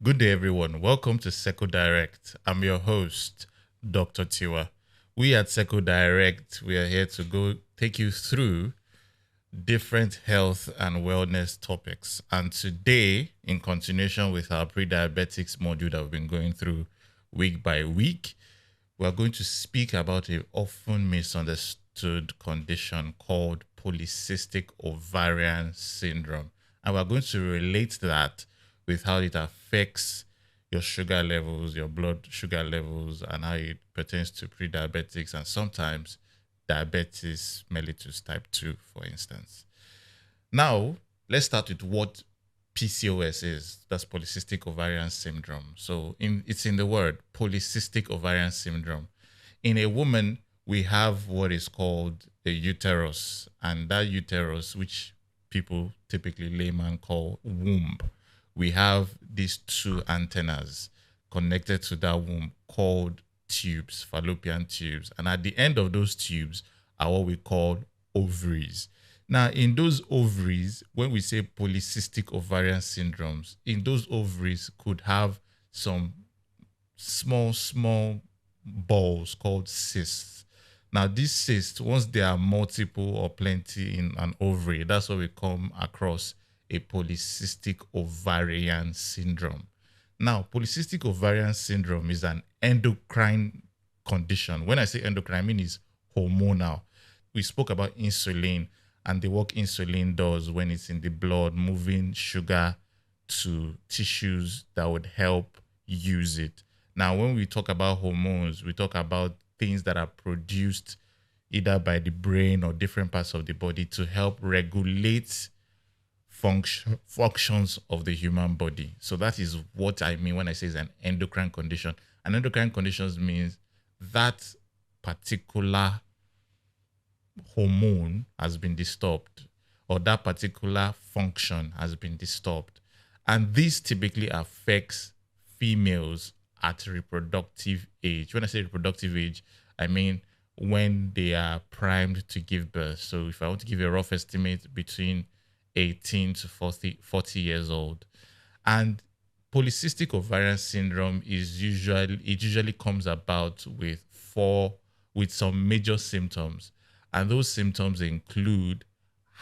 Good day, everyone. Welcome to Seco Direct. I'm your host, Dr. Tiwa. We at Seco Direct, we are here to go take you through different health and wellness topics. And today, in continuation with our pre-diabetics module that we've been going through week by week, we're going to speak about a often misunderstood condition called polycystic ovarian syndrome. And we're going to relate that with how it affects your sugar levels, your blood sugar levels, and how it pertains to pre-diabetics and sometimes diabetes mellitus type 2, for instance. Now, let's start with what PCOS is. That's polycystic ovarian syndrome. So it's in the word polycystic ovarian syndrome. In a woman, we have what is called a uterus, and that uterus, which people typically layman call womb, we have these two antennas connected to that womb called tubes, fallopian tubes. And at the end of those tubes are what we call ovaries. Now, in those ovaries, when we say polycystic ovarian syndromes, in those ovaries could have some small balls called cysts. Now, these cysts, once there are multiple or plenty in an ovary, that's what we come across a polycystic ovarian syndrome. Now, polycystic ovarian syndrome is an endocrine condition. When I say endocrine, I mean it's hormonal. We spoke about insulin and the work insulin does when it's in the blood, moving sugar to tissues that would help use it. Now, when we talk about hormones, we talk about things that are produced either by the brain or different parts of the body to help regulate functions of the human body. So that is what I mean when I say it's an endocrine condition. An endocrine condition means that particular hormone has been disturbed or that particular function has been disturbed. And this typically affects females at reproductive age. When I say reproductive age, I mean when they are primed to give birth. So if I want to give you a rough estimate, between 18 to 40 years old. And polycystic ovarian syndrome usually comes about with some major symptoms. And those symptoms include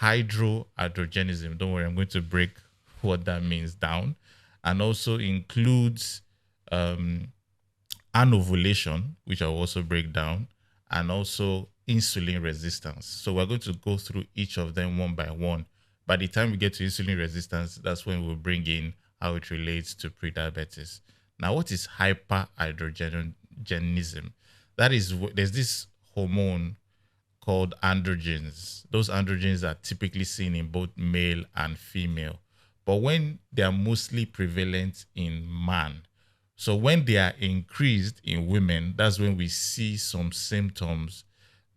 hydroandrogenism. Don't worry, I'm going to break what that means down. And also includes anovulation, which I'll also break down, and also insulin resistance. So we're going to go through each of them one by one. By the time we get to insulin resistance, that's when we'll bring in how it relates to prediabetes. Now, what is hyperandrogenism? That is, there's this hormone called androgens. Those androgens are typically seen in both male and female, but when they are mostly prevalent in man. So when they are increased in women, that's when we see some symptoms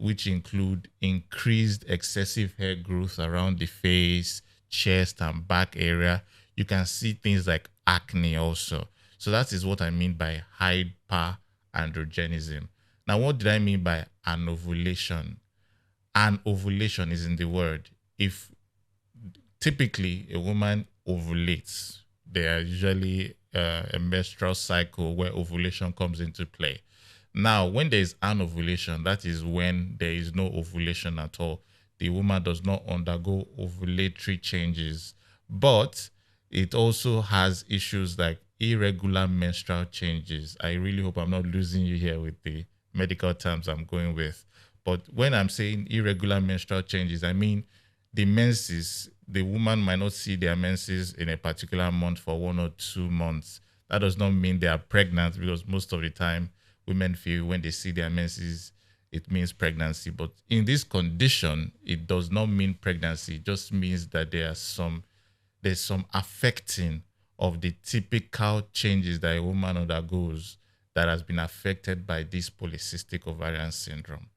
which include increased excessive hair growth around the face, chest, and back area. You can see things like acne also. So that is what I mean by hyperandrogenism. Now, what did I mean by anovulation? Anovulation is in the word. If typically a woman ovulates, there are usually a menstrual cycle where ovulation comes into play. Now, when there is anovulation, that is when there is no ovulation at all. The woman does not undergo ovulatory changes, but it also has issues like irregular menstrual changes. I really hope I'm not losing you here with the medical terms I'm going with. But when I'm saying irregular menstrual changes, I mean the menses. The woman might not see their menses in a particular month for 1 or 2 months. That does not mean they are pregnant, because most of the time women feel when they see their menses, it means pregnancy. But in this condition, it does not mean pregnancy. It just means that there's some affecting of the typical changes that a woman undergoes that has been affected by this polycystic ovarian syndrome.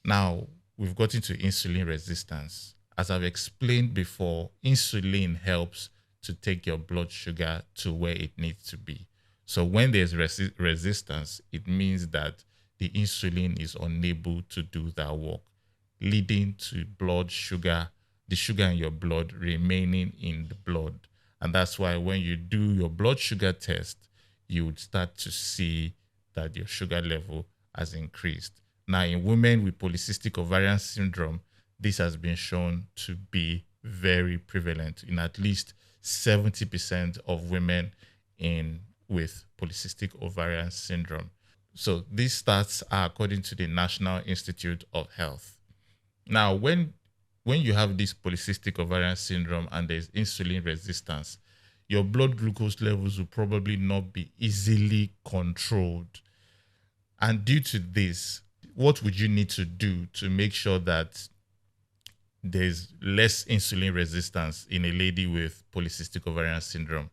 Now, we've got into insulin resistance. As I've explained before, insulin helps to take your blood sugar to where it needs to be. So when there's resistance, it means that the insulin is unable to do that work, leading to blood sugar, the sugar in your blood remaining in the blood. And that's why when you do your blood sugar test, you would start to see that your sugar level has increased. Now, in women with polycystic ovarian syndrome, this has been shown to be very prevalent in at least 70% of women in with polycystic ovarian syndrome. So these stats are according to the National Institute of Health. Now, when you have this polycystic ovarian syndrome and there's insulin resistance, your blood glucose levels will probably not be easily controlled. And due to this, what would you need to do to make sure that there's less insulin resistance in a lady with polycystic ovarian syndrome?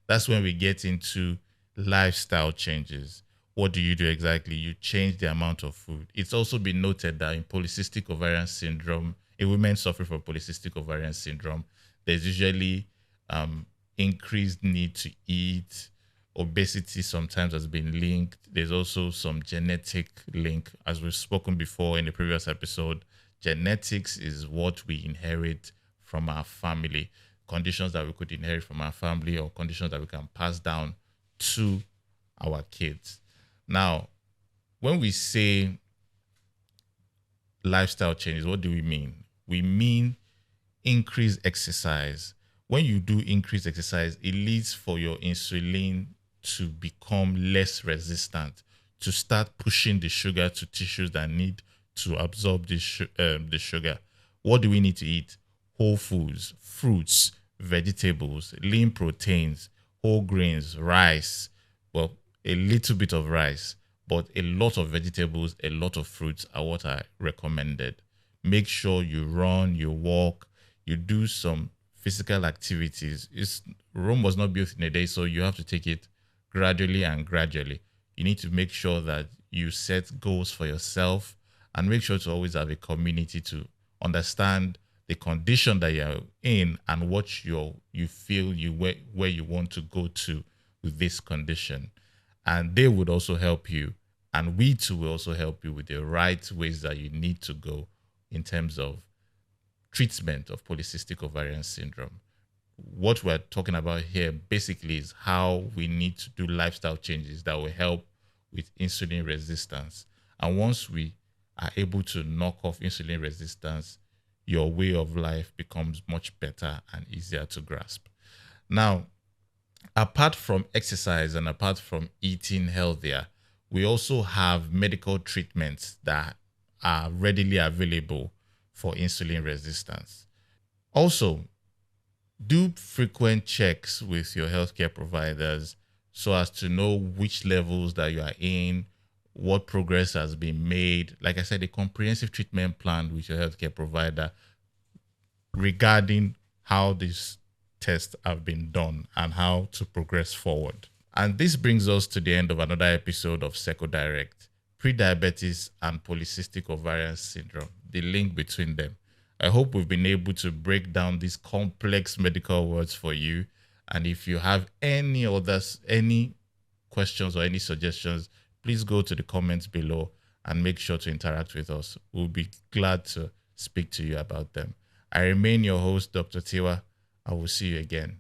That's when we get into lifestyle changes. What do you do exactly? You change the amount of food. It's also been noted that in polycystic ovarian syndrome, in women suffering from polycystic ovarian syndrome, there's usually increased need to eat. Obesity sometimes has been linked. There's also some genetic link, as we've spoken before in the previous episode. Genetics is what we inherit from our family, conditions that we could inherit from our family or conditions that we can pass down to our kids. Now, when we say lifestyle changes, what do we mean? We mean increased exercise. When you do increased exercise, it leads for your insulin to become less resistant, to start pushing the sugar to tissues that need to absorb the sugar. What do we need to eat? Whole foods, fruits, vegetables, lean proteins, whole grains, rice. Well, a little bit of rice, but a lot of vegetables, a lot of fruits are what I recommended. Make sure you run, you walk, you do some physical activities. Rome was not built in a day, so you have to take it gradually and gradually. You need to make sure that you set goals for yourself and make sure to always have a community to understand the condition that you're in and what you feel where you want to go to with this condition. And they would also help you. And we too will also help you with the right ways that you need to go in terms of treatment of polycystic ovarian syndrome. What we're talking about here basically is how we need to do lifestyle changes that will help with insulin resistance. And once we are able to knock off insulin resistance, your way of life becomes much better and easier to grasp. Now, apart from exercise and apart from eating healthier, we also have medical treatments that are readily available for insulin resistance. Also, do frequent checks with your healthcare providers so as to know which levels that you are in, what progress has been made. Like I said, a comprehensive treatment plan with your healthcare provider regarding how these tests have been done and how to progress forward. And this brings us to the end of another episode of Seco Direct, prediabetes and polycystic ovarian syndrome, the link between them. I hope we've been able to break down these complex medical words for you. And if you have any questions or any suggestions, please go to the comments below and make sure to interact with us. We'll be glad to speak to you about them. I remain your host, Dr. Tiwa. I will see you again.